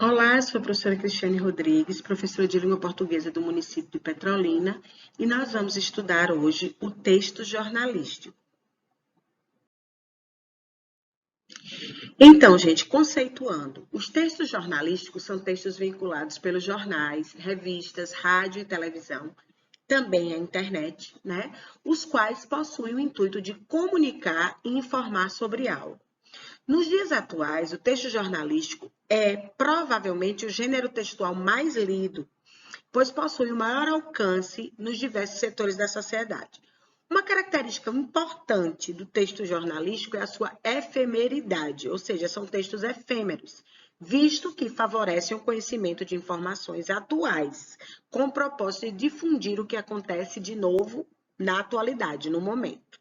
Olá, eu sou a professora Cristiane Rodrigues, professora de língua portuguesa do município de Petrolina, e nós vamos estudar hoje o texto jornalístico. Então, gente, conceituando, os textos jornalísticos são textos vinculados pelos jornais, revistas, rádio e televisão, também a internet, né? Os quais possuem o intuito de comunicar e informar sobre algo. Nos dias atuais, o texto jornalístico é provavelmente o gênero textual mais lido, pois possui o maior alcance nos diversos setores da sociedade. Uma característica importante do texto jornalístico é a sua efemeridade, ou seja, são textos efêmeros, visto que favorecem o conhecimento de informações atuais, com o propósito de difundir o que acontece de novo na atualidade, no momento.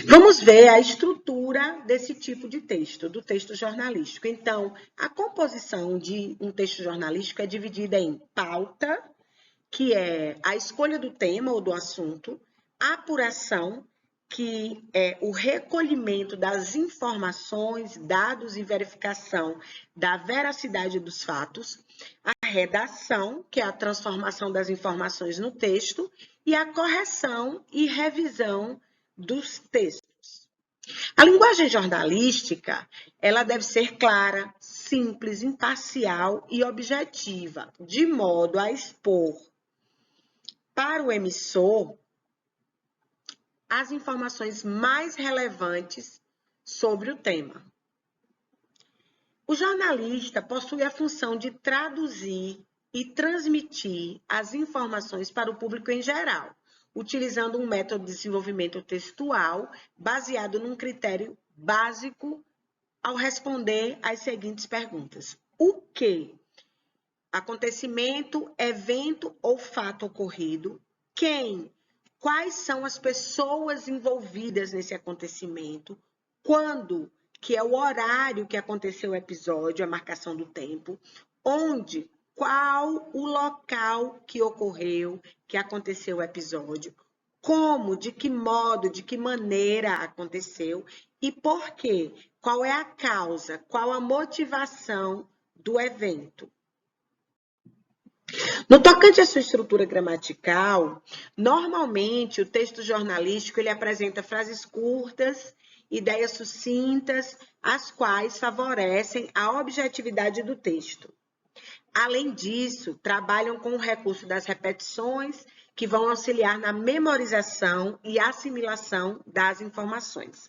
Vamos ver a estrutura desse tipo de texto, do texto jornalístico. Então, a composição de um texto jornalístico é dividida em pauta, que é a escolha do tema ou do assunto, apuração, que é o recolhimento das informações, dados e verificação da veracidade dos fatos, a redação, que é a transformação das informações no texto, e a correção e revisão dos textos. A linguagem jornalística, ela deve ser clara, simples, imparcial e objetiva, de modo a expor para o emissor as informações mais relevantes sobre o tema. O jornalista possui a função de traduzir e transmitir as informações para o público em geral, utilizando um método de desenvolvimento textual baseado num critério básico ao responder às seguintes perguntas. O que? Acontecimento, evento ou fato ocorrido. Quem? Quais são as pessoas envolvidas nesse acontecimento? Quando? Que é o horário que aconteceu o episódio, a marcação do tempo. Onde? Qual o local que ocorreu, que aconteceu o episódio? Como? De que modo? De que maneira aconteceu? E por quê? Qual é a causa? Qual a motivação do evento? No tocante à sua estrutura gramatical, normalmente o texto jornalístico ele apresenta frases curtas, ideias sucintas, as quais favorecem a objetividade do texto. Além disso, trabalham com o recurso das repetições, que vão auxiliar na memorização e assimilação das informações.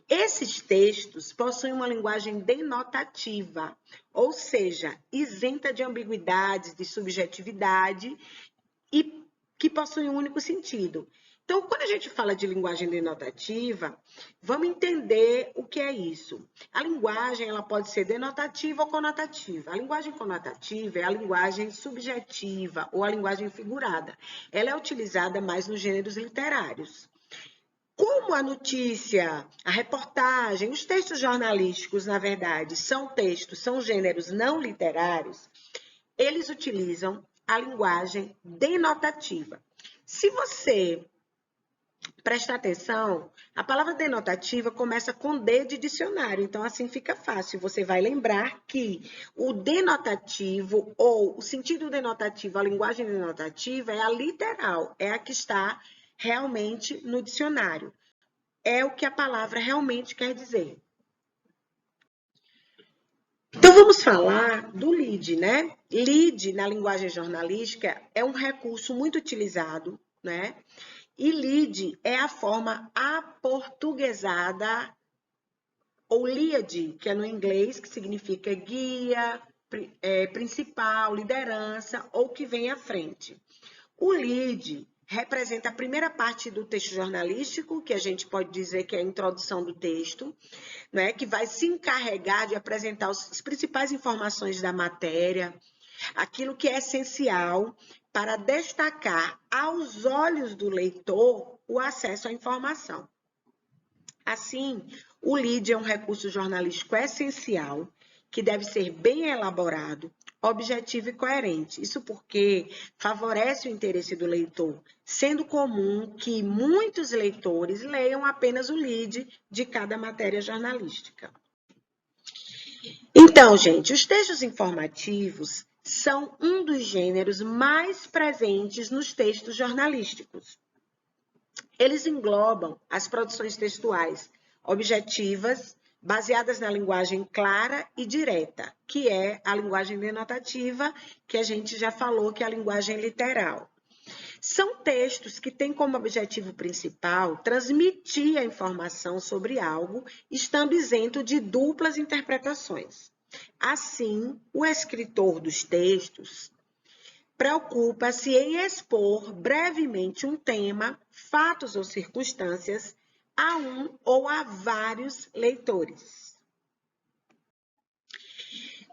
Esses textos possuem uma linguagem denotativa, ou seja, isenta de ambiguidades, de subjetividade e que possuem um único sentido. Então, quando a gente fala de linguagem denotativa, vamos entender o que é isso. A linguagem ela pode ser denotativa ou conotativa. A linguagem conotativa é a linguagem subjetiva ou a linguagem figurada. Ela é utilizada mais nos gêneros literários. Como a notícia, a reportagem, os textos jornalísticos, na verdade, são textos, são gêneros não literários, eles utilizam a linguagem denotativa. Se você prestar atenção, a palavra denotativa começa com D de dicionário, então assim fica fácil. Você vai lembrar que o denotativo ou o sentido denotativo, a linguagem denotativa é a literal, é a que está realmente no dicionário. É o que a palavra realmente quer dizer. Então, vamos falar do lead, né? Lead, na linguagem jornalística, é um recurso muito utilizado, né? E lead é a forma aportuguesada, ou lead, que é no inglês, que significa guia, principal, liderança, ou que vem à frente. O lead representa a primeira parte do texto jornalístico, que a gente pode dizer que é a introdução do texto, né, que vai se encarregar de apresentar as principais informações da matéria, aquilo que é essencial para destacar aos olhos do leitor o acesso à informação. Assim, o lead é um recurso jornalístico essencial que deve ser bem elaborado, objetivo e coerente. Isso porque favorece o interesse do leitor, sendo comum que muitos leitores leiam apenas o lead de cada matéria jornalística. Então, gente, os textos informativos são um dos gêneros mais presentes nos textos jornalísticos. Eles englobam as produções textuais objetivas, baseadas na linguagem clara e direta, que é a linguagem denotativa, que a gente já falou que é a linguagem literal. São textos que têm como objetivo principal transmitir a informação sobre algo, estando isento de duplas interpretações. Assim, o escritor dos textos preocupa-se em expor brevemente um tema, fatos ou circunstâncias a um ou a vários leitores.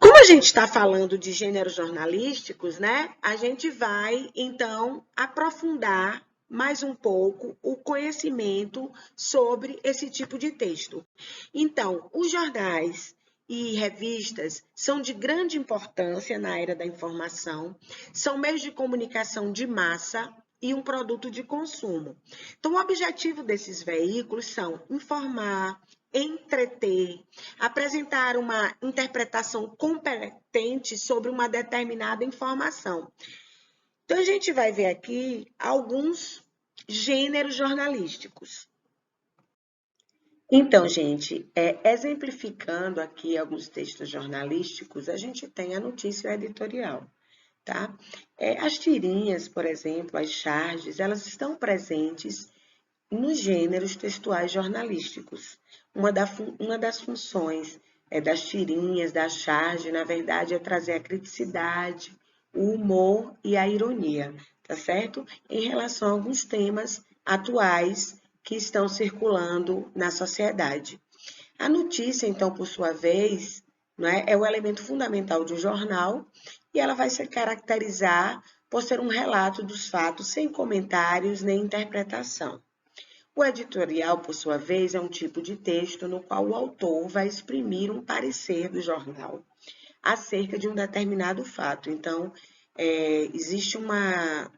Como a gente está falando de gêneros jornalísticos, né? A gente vai, então, aprofundar mais um pouco o conhecimento sobre esse tipo de texto. Então, os jornais e revistas são de grande importância na era da informação, são meios de comunicação de massa e um produto de consumo. Então, o objetivo desses veículos são informar, entreter, apresentar uma interpretação competente sobre uma determinada informação. Então, a gente vai ver aqui alguns gêneros jornalísticos. Então, gente, exemplificando aqui alguns textos jornalísticos, a gente tem a notícia editorial, tá? As tirinhas, por exemplo, as charges, elas estão presentes nos gêneros textuais jornalísticos. Uma das funções das tirinhas, da charge, na verdade, é trazer a criticidade, o humor e a ironia, tá certo? Em relação a alguns temas atuais que estão circulando na sociedade. A notícia, então, por sua vez, é o elemento fundamental de um jornal e ela vai se caracterizar por ser um relato dos fatos sem comentários nem interpretação. O editorial, por sua vez, é um tipo de texto no qual o autor vai exprimir um parecer do jornal acerca de um determinado fato. Então, existe uma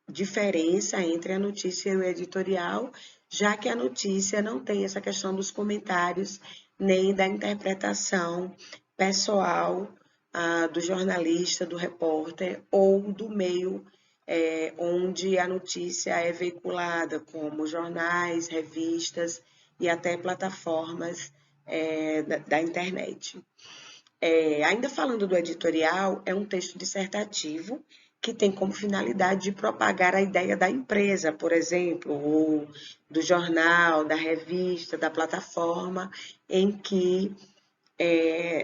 diferença entre a notícia e o editorial, já que a notícia não tem essa questão dos comentários nem da interpretação pessoal do jornalista, do repórter ou do meio onde a notícia é veiculada, como jornais, revistas e até plataformas da internet. Ainda falando do editorial, é um texto dissertativo que tem como finalidade de propagar a ideia da empresa, por exemplo, ou do jornal, da revista, da plataforma, em que,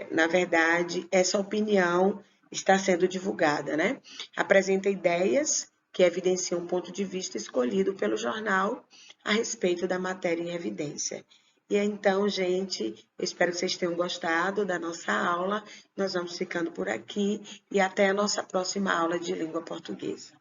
na verdade, essa opinião está sendo divulgada, né? Apresenta ideias que evidenciam um ponto de vista escolhido pelo jornal a respeito da matéria em evidência. E então, gente, eu espero que vocês tenham gostado da nossa aula. Nós vamos ficando por aqui e até a nossa próxima aula de língua portuguesa.